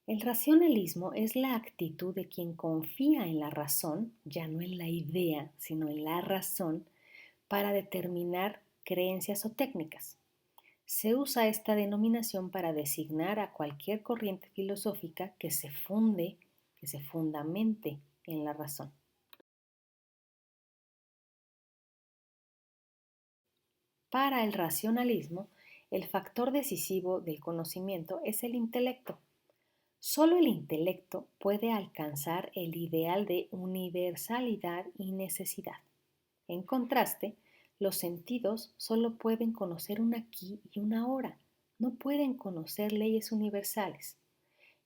El racionalismo es la actitud de quien confía en la razón, ya no en la idea, sino en la razón, para determinar creencias o técnicas. Se usa esta denominación para designar a cualquier corriente filosófica que se fundamente en la razón. Para el racionalismo, el factor decisivo del conocimiento es el intelecto. Solo el intelecto puede alcanzar el ideal de universalidad y necesidad. En contraste, los sentidos solo pueden conocer un aquí y un ahora, no pueden conocer leyes universales.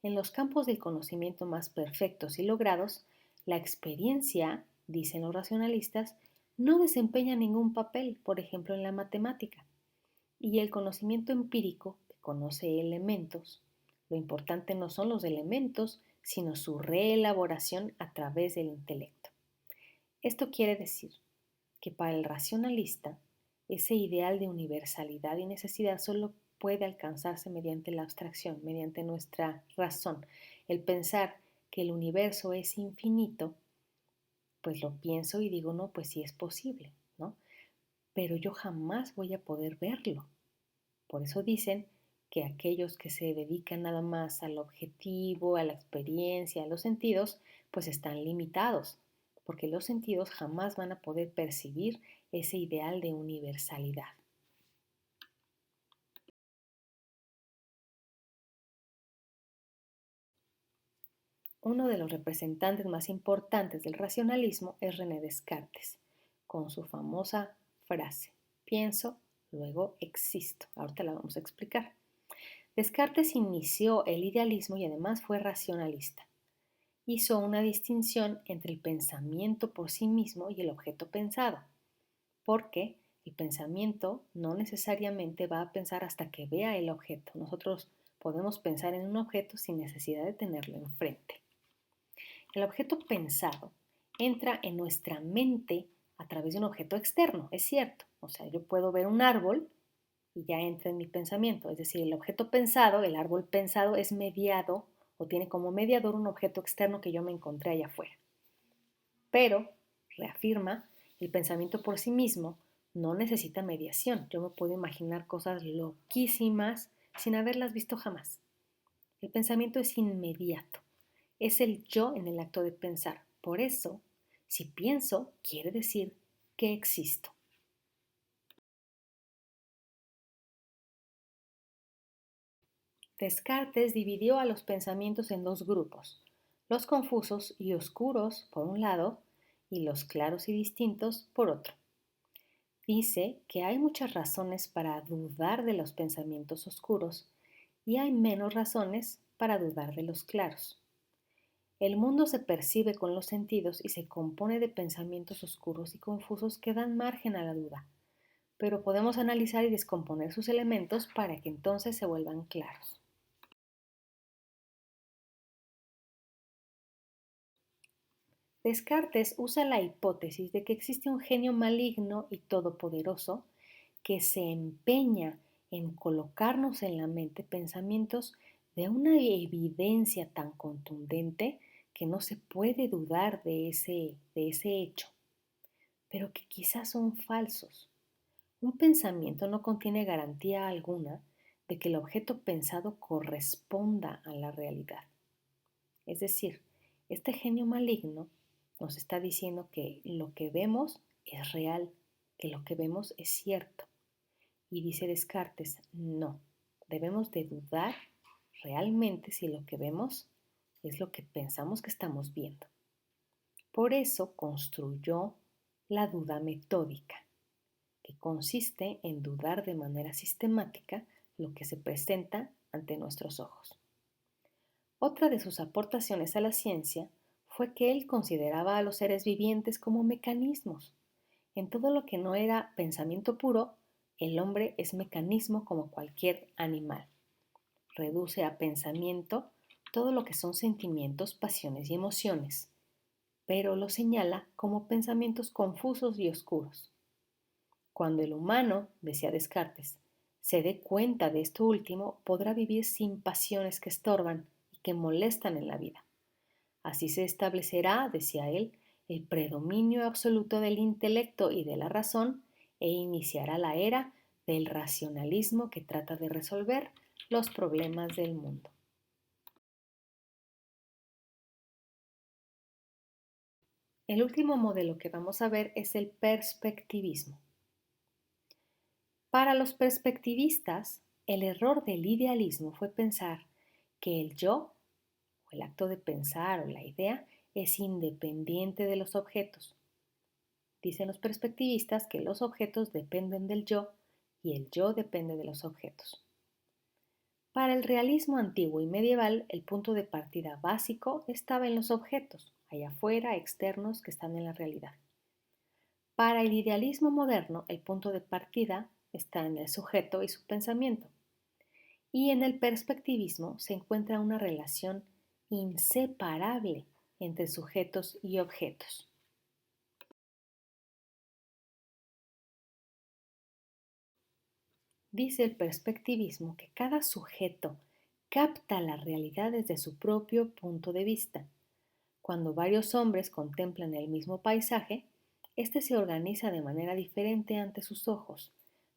En los campos del conocimiento más perfectos y logrados, la experiencia, dicen los racionalistas, no desempeña ningún papel, por ejemplo en la matemática. Y el conocimiento empírico, que conoce elementos, lo importante no son los elementos, sino su reelaboración a través del intelecto. Esto quiere decir que para el racionalista, ese ideal de universalidad y necesidad solo puede alcanzarse mediante la abstracción, mediante nuestra razón. El pensar que el universo es infinito, pues lo pienso y digo, no, pues sí es posible, ¿no? Pero yo jamás voy a poder verlo. Por eso dicen que aquellos que se dedican nada más al objetivo, a la experiencia, a los sentidos, pues están limitados, porque los sentidos jamás van a poder percibir ese ideal de universalidad. Uno de los representantes más importantes del racionalismo es René Descartes, con su famosa frase, pienso, luego existo. Ahorita la vamos a explicar. Descartes inició el idealismo y además fue racionalista. Hizo una distinción entre el pensamiento por sí mismo y el objeto pensado, porque el pensamiento no necesariamente va a pensar hasta que vea el objeto. Nosotros podemos pensar en un objeto sin necesidad de tenerlo enfrente. El objeto pensado entra en nuestra mente a través de un objeto externo, es cierto. O sea, yo puedo ver un árbol y ya entra en mi pensamiento. Es decir, el objeto pensado, el árbol pensado, es mediado o tiene como mediador un objeto externo que yo me encontré allá afuera. Pero, reafirma, el pensamiento por sí mismo no necesita mediación. Yo me puedo imaginar cosas loquísimas sin haberlas visto jamás. El pensamiento es inmediato. Es el yo en el acto de pensar. Por eso, si pienso, quiere decir que existo. Descartes dividió a los pensamientos en dos grupos, los confusos y oscuros por un lado y los claros y distintos por otro. Dice que hay muchas razones para dudar de los pensamientos oscuros y hay menos razones para dudar de los claros. El mundo se percibe con los sentidos y se compone de pensamientos oscuros y confusos que dan margen a la duda, pero podemos analizar y descomponer sus elementos para que entonces se vuelvan claros. Descartes usa la hipótesis de que existe un genio maligno y todopoderoso que se empeña en colocarnos en la mente pensamientos de una evidencia tan contundente que no se puede dudar de ese hecho, pero que quizás son falsos. Un pensamiento no contiene garantía alguna de que el objeto pensado corresponda a la realidad. Es decir, este genio maligno nos está diciendo que lo que vemos es real, que lo que vemos es cierto. Y dice Descartes, no, debemos de dudar realmente si lo que vemos es lo que pensamos que estamos viendo. Por eso construyó la duda metódica, que consiste en dudar de manera sistemática lo que se presenta ante nuestros ojos. Otra de sus aportaciones a la ciencia fue que él consideraba a los seres vivientes como mecanismos. En todo lo que no era pensamiento puro, el hombre es mecanismo como cualquier animal. Reduce a pensamiento todo lo que son sentimientos, pasiones y emociones, pero lo señala como pensamientos confusos y oscuros. Cuando el humano, decía Descartes, se dé cuenta de esto último, podrá vivir sin pasiones que estorban y que molestan en la vida. Así se establecerá, decía él, el predominio absoluto del intelecto y de la razón e iniciará la era del racionalismo que trata de resolver los problemas del mundo. El último modelo que vamos a ver es el perspectivismo. Para los perspectivistas, el error del idealismo fue pensar que el yo, o el acto de pensar o la idea, es independiente de los objetos. Dicen los perspectivistas que los objetos dependen del yo y el yo depende de los objetos. Para el realismo antiguo y medieval, el punto de partida básico estaba en los objetos, allá afuera, externos, que están en la realidad. Para el idealismo moderno, el punto de partida está en el sujeto y su pensamiento. Y en el perspectivismo se encuentra una relación inseparable entre sujetos y objetos. Dice el perspectivismo que cada sujeto capta la realidad desde su propio punto de vista. Cuando varios hombres contemplan el mismo paisaje, este se organiza de manera diferente ante sus ojos,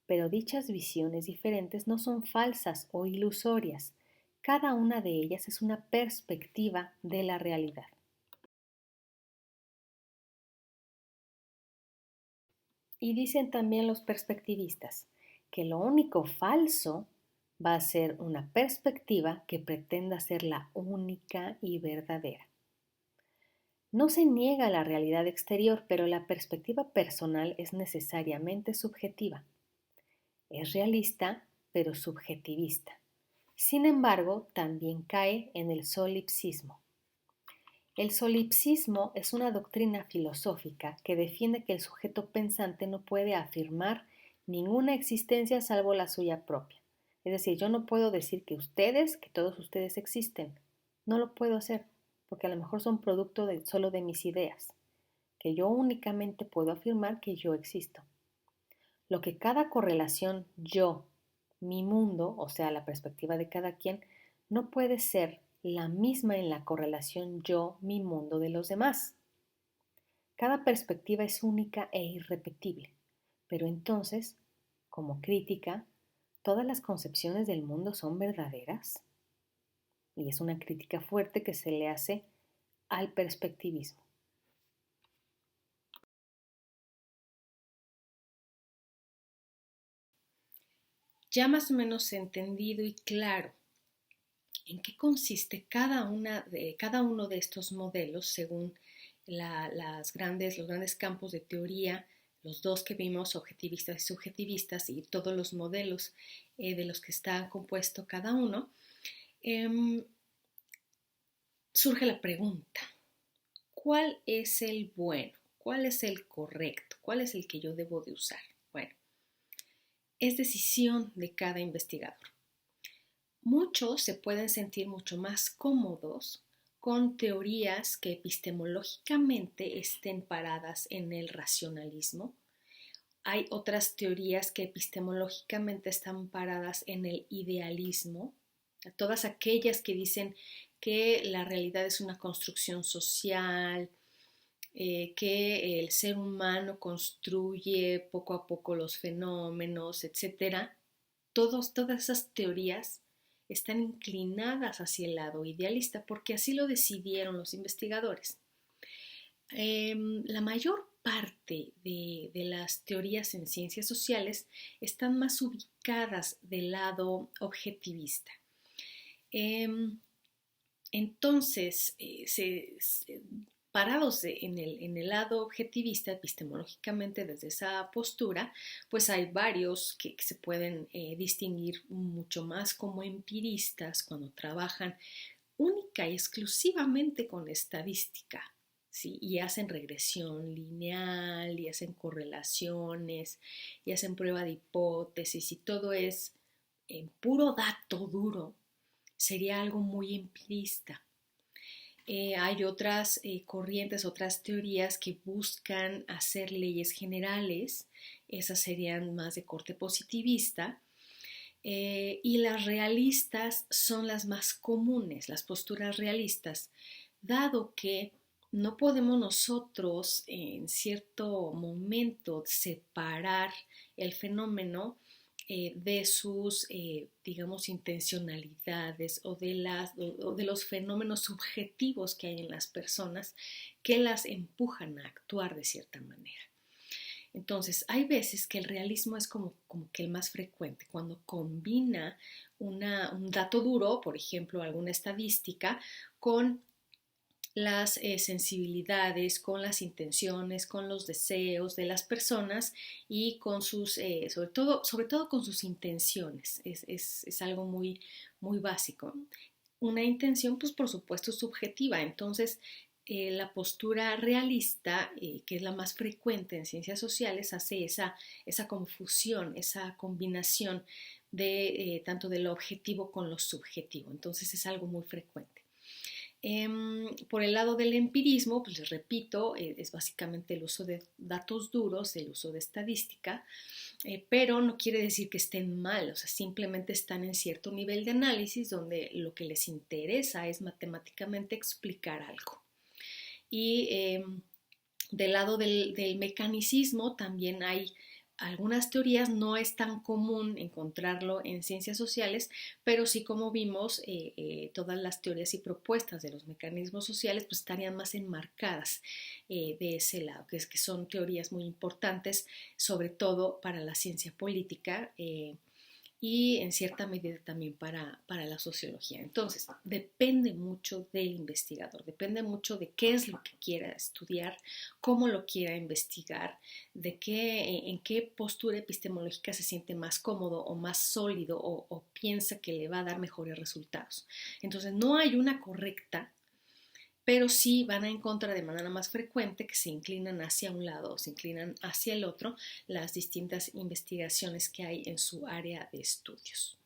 pero dichas visiones diferentes no son falsas o ilusorias. Cada una de ellas es una perspectiva de la realidad. Y dicen también los perspectivistas que lo único falso va a ser una perspectiva que pretenda ser la única y verdadera. No se niega la realidad exterior, pero la perspectiva personal es necesariamente subjetiva. Es realista, pero subjetivista. Sin embargo, también cae en el solipsismo. El solipsismo es una doctrina filosófica que defiende que el sujeto pensante no puede afirmar ninguna existencia salvo la suya propia. Es decir, yo no puedo decir que todos ustedes existen. No lo puedo hacer, porque a lo mejor son producto solo de mis ideas, que yo únicamente puedo afirmar que yo existo. Lo que cada correlación yo, mi mundo, o sea, la perspectiva de cada quien, no puede ser la misma en la correlación yo, mi mundo de los demás. Cada perspectiva es única e irrepetible, pero entonces, como crítica, ¿todas las concepciones del mundo son verdaderas? Y es una crítica fuerte que se le hace al perspectivismo. Ya más o menos entendido y claro en qué consiste cada uno de estos modelos según los grandes campos de teoría, los dos que vimos, objetivistas y subjetivistas, y todos los modelos de los que está compuesto cada uno, eh, surge la pregunta, ¿cuál es el bueno? ¿Cuál es el correcto? ¿Cuál es el que yo debo de usar? Bueno, es decisión de cada investigador. Muchos se pueden sentir mucho más cómodos con teorías que epistemológicamente estén paradas en el racionalismo. Hay otras teorías que epistemológicamente están paradas en el idealismo, todas aquellas que dicen que la realidad es una construcción social, que el ser humano construye poco a poco los fenómenos, etc. Todas esas teorías están inclinadas hacia el lado idealista porque así lo decidieron los investigadores. La mayor parte de las teorías en ciencias sociales están más ubicadas del lado objetivista. Entonces, parados en el lado objetivista, epistemológicamente desde esa postura, pues hay varios que se pueden distinguir mucho más como empiristas cuando trabajan única y exclusivamente con estadística, ¿sí? Y hacen regresión lineal, y hacen correlaciones, y hacen prueba de hipótesis, y todo es puro dato duro, sería algo muy empirista. Hay otras corrientes, otras teorías que buscan hacer leyes generales, esas serían más de corte positivista, y las realistas son las más comunes, las posturas realistas, dado que no podemos nosotros en cierto momento separar el fenómeno de sus, digamos, intencionalidades o de los fenómenos subjetivos que hay en las personas que las empujan a actuar de cierta manera. Entonces, hay veces que el realismo es como que el más frecuente, cuando combina un dato duro, por ejemplo, alguna estadística, con las sensibilidades, con las intenciones, con los deseos de las personas y con sus, sobre todo con sus intenciones. Es algo muy, muy básico. Una intención, pues por supuesto, es subjetiva. Entonces, la postura realista, que es la más frecuente en ciencias sociales, hace esa confusión, esa combinación de tanto de lo objetivo con lo subjetivo. Entonces, es algo muy frecuente. Por el lado del empirismo, pues les repito, es básicamente el uso de datos duros, el uso de estadística, pero no quiere decir que estén mal, o sea, simplemente están en cierto nivel de análisis donde lo que les interesa es matemáticamente explicar algo. Y del lado del mecanicismo también hay algunas teorías, no es tan común encontrarlo en ciencias sociales, pero sí, como vimos, todas las teorías y propuestas de los mecanismos sociales pues estarían más enmarcadas de ese lado, que son teorías muy importantes, sobre todo para la ciencia política, y en cierta medida también para la sociología. Entonces, depende mucho del investigador, depende mucho de qué es lo que quiera estudiar, cómo lo quiera investigar, en qué postura epistemológica se siente más cómodo o más sólido o piensa que le va a dar mejores resultados. Entonces, no hay una correcta, pero sí van a encontrar de manera más frecuente que se inclinan hacia un lado o se inclinan hacia el otro las distintas investigaciones que hay en su área de estudios.